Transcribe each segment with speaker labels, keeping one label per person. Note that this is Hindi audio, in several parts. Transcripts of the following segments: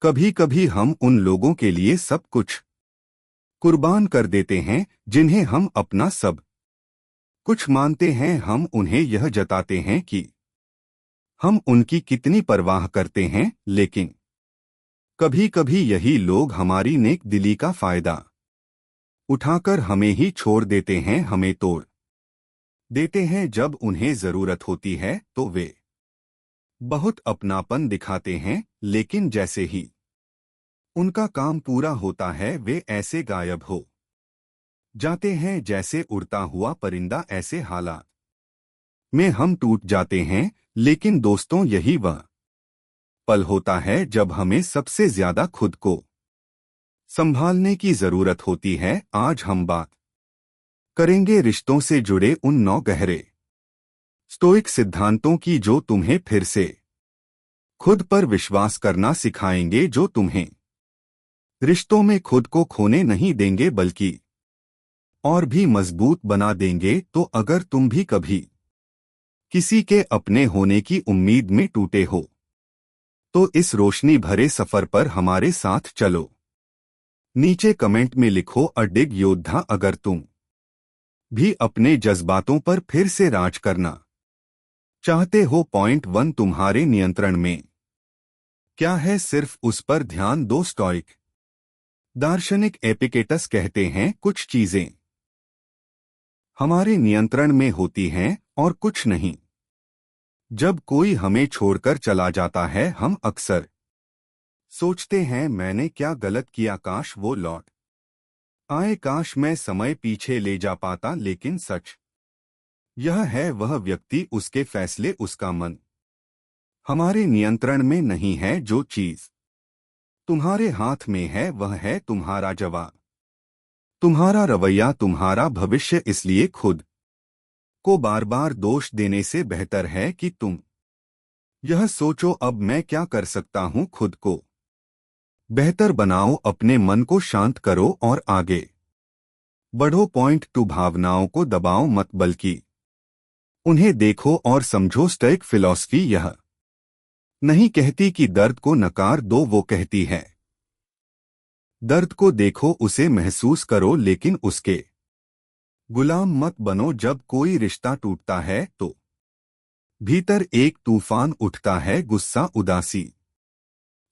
Speaker 1: कभी कभी हम उन लोगों के लिए सब कुछ कुर्बान कर देते हैं जिन्हें हम अपना सब कुछ मानते हैं। हम उन्हें यह जताते हैं कि हम उनकी कितनी परवाह करते हैं, लेकिन कभी कभी यही लोग हमारी नेक दिली का फायदा उठाकर हमें ही छोड़ देते हैं, हमें तोड़ देते हैं। जब उन्हें जरूरत होती है तो वे बहुत अपनापन दिखाते हैं, लेकिन जैसे ही उनका काम पूरा होता है वे ऐसे गायब हो जाते हैं जैसे उड़ता हुआ परिंदा। ऐसे हालात में हम टूट जाते हैं, लेकिन दोस्तों यही वह पल होता है जब हमें सबसे ज्यादा खुद को संभालने की जरूरत होती है। आज हम बात करेंगे रिश्तों से जुड़े उन 9 गहरे स्टोइक सिद्धांतों की जो तुम्हें फिर से खुद पर विश्वास करना सिखाएंगे, जो तुम्हें रिश्तों में खुद को खोने नहीं देंगे बल्कि और भी मजबूत बना देंगे। तो अगर तुम भी कभी किसी के अपने होने की उम्मीद में टूटे हो तो इस रोशनी भरे सफर पर हमारे साथ चलो। नीचे कमेंट में लिखो अडिग योद्धा, अगर तुम भी अपने जज्बातों पर फिर से राज करना चाहते हो। पॉइंट 1, तुम्हारे नियंत्रण में क्या है, सिर्फ उस पर ध्यान दो। स्टोइक दार्शनिक एपिक्टेटस कहते हैं कुछ चीजें हमारे नियंत्रण में होती हैं और कुछ नहीं। जब कोई हमें छोड़कर चला जाता है हम अक्सर सोचते हैं मैंने क्या गलत किया, काश वो लौट आए, काश मैं समय पीछे ले जा पाता। लेकिन सच यह है वह व्यक्ति, उसके फैसले, उसका मन हमारे नियंत्रण में नहीं है। जो चीज तुम्हारे हाथ में है वह है तुम्हारा जवाब, तुम्हारा रवैया, तुम्हारा भविष्य। इसलिए खुद को बार बार दोष देने से बेहतर है कि तुम यह सोचो अब मैं क्या कर सकता हूं। खुद को बेहतर बनाओ, अपने मन को शांत करो और आगे बढ़ो। पॉइंट 2, भावनाओं को दबाओ मत बल्कि उन्हें देखो और समझो। स्टोइक फिलॉसफी यह नहीं कहती कि दर्द को नकार दो, वो कहती है दर्द को देखो, उसे महसूस करो, लेकिन उसके गुलाम मत बनो। जब कोई रिश्ता टूटता है तो भीतर एक तूफान उठता है, गुस्सा, उदासी,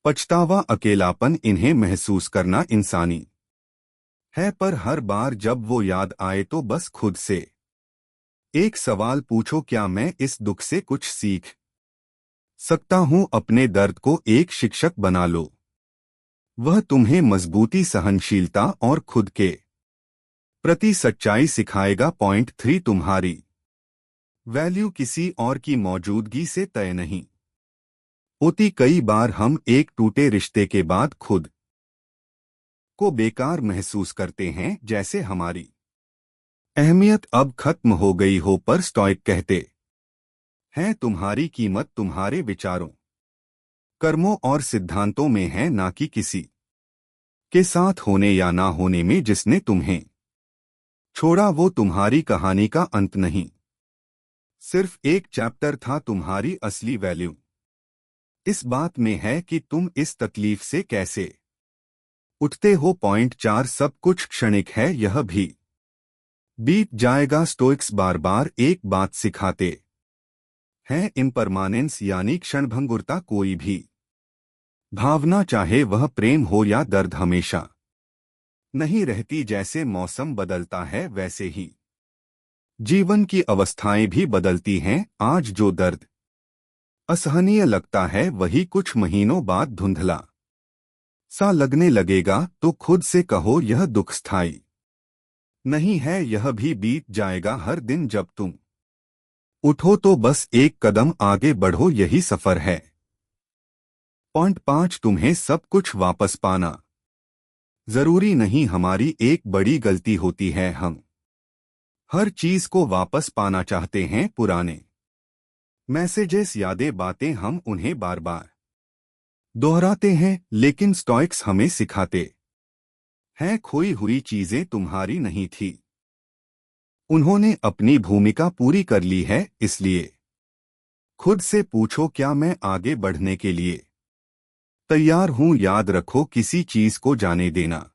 Speaker 1: पछतावा, अकेलापन। इन्हें महसूस करना इंसानी है, पर हर बार जब वो याद आए तो बस खुद से एक सवाल पूछो, क्या मैं इस दुख से कुछ सीख सकता हूं। अपने दर्द को एक शिक्षक बना लो, वह तुम्हें मजबूती, सहनशीलता और खुद के प्रति सच्चाई सिखाएगा। पॉइंट 3, तुम्हारी वैल्यू किसी और की मौजूदगी से तय नहीं होती। कई बार हम एक टूटे रिश्ते के बाद खुद को बेकार महसूस करते हैं, जैसे हमारी अहमियत अब खत्म हो गई हो। पर स्टोइक कहते हैं तुम्हारी कीमत तुम्हारे विचारों, कर्मों और सिद्धांतों में है, ना कि किसी के साथ होने या ना होने में जिसने तुम्हें छोड़ा। वो तुम्हारी कहानी का अंत नहीं, सिर्फ एक चैप्टर था। तुम्हारी असली वैल्यू इस बात में है कि तुम इस तकलीफ से कैसे उठते हो। पॉइंट 4, सब कुछ क्षणिक है, यह भी बीत जाएगा। स्टोइक्स बार बार एक बात सिखाते हैं, इम्परमानेंस, यानी क्षणभंगुरता। कोई भी भावना, चाहे वह प्रेम हो या दर्द, हमेशा नहीं रहती। जैसे मौसम बदलता है वैसे ही जीवन की अवस्थाएं भी बदलती हैं। आज जो दर्द असहनीय लगता है वही कुछ महीनों बाद धुंधला सा लगने लगेगा। तो खुद से कहो यह दुख स्थायी नहीं है, यह भी बीत जाएगा। हर दिन जब तुम उठो तो बस एक कदम आगे बढ़ो, यही सफर है। पॉइंट 5, तुम्हें सब कुछ वापस पाना जरूरी नहीं। हमारी एक बड़ी गलती होती है, हम हर चीज को वापस पाना चाहते हैं। पुराने मैसेजेस, यादें, बातें, हम उन्हें बार बार दोहराते हैं। लेकिन स्टोइक्स हमें सिखाते हैं खोई हुई चीजें तुम्हारी नहीं थी, उन्होंने अपनी भूमिका पूरी कर ली है। इसलिए खुद से पूछो, क्या मैं आगे बढ़ने के लिए तैयार हूं, याद रखो किसी चीज को जाने देना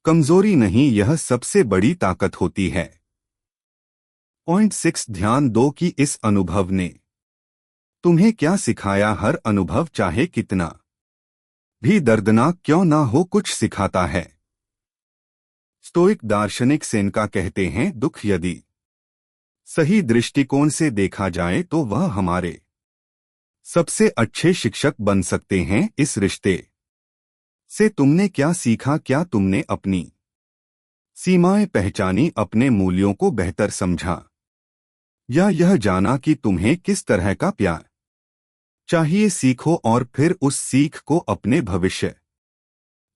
Speaker 1: कमजोरी नहीं, यह सबसे बड़ी ताकत होती है। पॉइंट 6, ध्यान दो कि इस अनुभव ने तुम्हें क्या सिखाया। हर अनुभव चाहे कितना भी दर्दनाक क्यों ना हो, कुछ सिखाता है। स्टोइक दार्शनिक सेनेका कहते हैं, दुख यदि सही दृष्टिकोण से देखा जाए तो वह हमारे सबसे अच्छे शिक्षक बन सकते हैं। इस रिश्ते से तुमने क्या सीखा? क्या तुमने अपनी सीमाएं पहचानी, अपने मूल्यों को बेहतर समझा, या यह जाना कि तुम्हें किस तरह का प्यार चाहिए? सीखो और फिर उस सीख को अपने भविष्य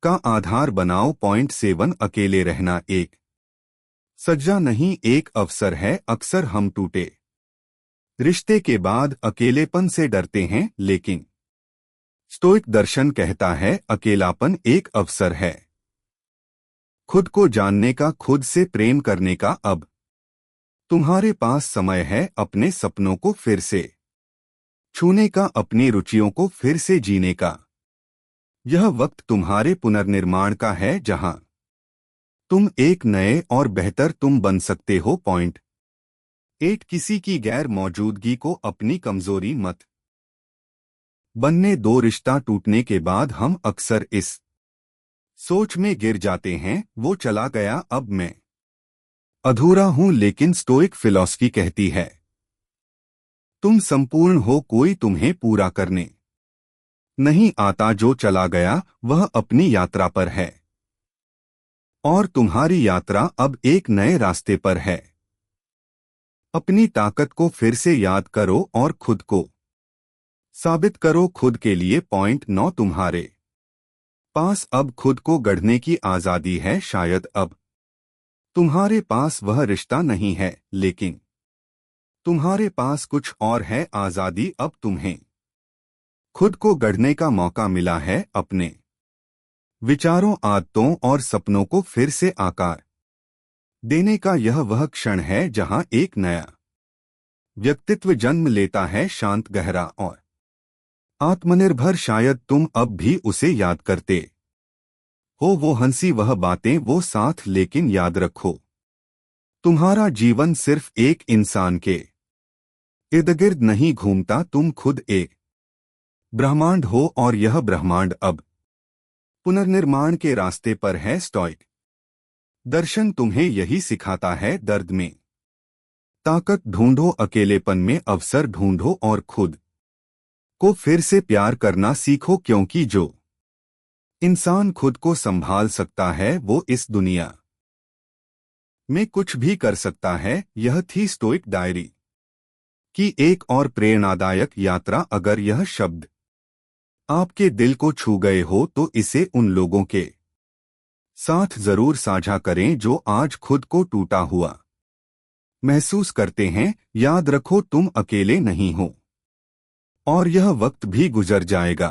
Speaker 1: का आधार बनाओ। पॉइंट 7, अकेले रहना एक सजा नहीं, एक अवसर है। अक्सर हम टूटे रिश्ते के बाद अकेलेपन से डरते हैं, लेकिन स्टोइक दर्शन कहता है अकेलापन एक अवसर है खुद को जानने का, खुद से प्रेम करने का। अब तुम्हारे पास समय है अपने सपनों को फिर से छूने का, अपनी रुचियों को फिर से जीने का। यह वक्त तुम्हारे पुनर्निर्माण का है, जहां तुम एक नए और बेहतर तुम बन सकते हो। पॉइंट 8, किसी की गैर मौजूदगी को अपनी कमजोरी मत बनने दो। रिश्ता टूटने के बाद हम अक्सर इस सोच में गिर जाते हैं, वो चला गया, अब मैं अधूरा हूं। लेकिन स्टोइक फिलॉसफी कहती है तुम संपूर्ण हो, कोई तुम्हें पूरा करने नहीं आता। जो चला गया वह अपनी यात्रा पर है और तुम्हारी यात्रा अब एक नए रास्ते पर है। अपनी ताकत को फिर से याद करो और खुद को साबित करो खुद के लिए। पॉइंट 9, तुम्हारे पास अब खुद को गढ़ने की आजादी है। शायद अब तुम्हारे पास वह रिश्ता नहीं है, लेकिन तुम्हारे पास कुछ और है, आजादी। अब तुम्हें खुद को गढ़ने का मौका मिला है, अपने विचारों, आदतों और सपनों को फिर से आकार देने का। यह वह क्षण है जहां एक नया व्यक्तित्व जन्म लेता है, शांत, गहरा और आत्मनिर्भर। शायद तुम अब भी उसे याद करते हो, वो हंसी, वह बातें, वो साथ। लेकिन याद रखो, तुम्हारा जीवन सिर्फ एक इंसान के इर्द गिर्द नहीं घूमता। तुम खुद एक ब्रह्मांड हो और यह ब्रह्मांड अब पुनर्निर्माण के रास्ते पर है। स्टोइक दर्शन तुम्हें यही सिखाता है, दर्द में ताकत ढूंढो, अकेलेपन में अवसर ढूंढो और खुद को फिर से प्यार करना सीखो, क्योंकि जो इंसान खुद को संभाल सकता है वो इस दुनिया में कुछ भी कर सकता है। यह थी स्टोइक डायरी की एक और प्रेरणादायक यात्रा। अगर यह शब्द आपके दिल को छू गए हो तो इसे उन लोगों के साथ जरूर साझा करें जो आज खुद को टूटा हुआ महसूस करते हैं। याद रखो, तुम अकेले नहीं हो और यह वक्त भी गुजर जाएगा।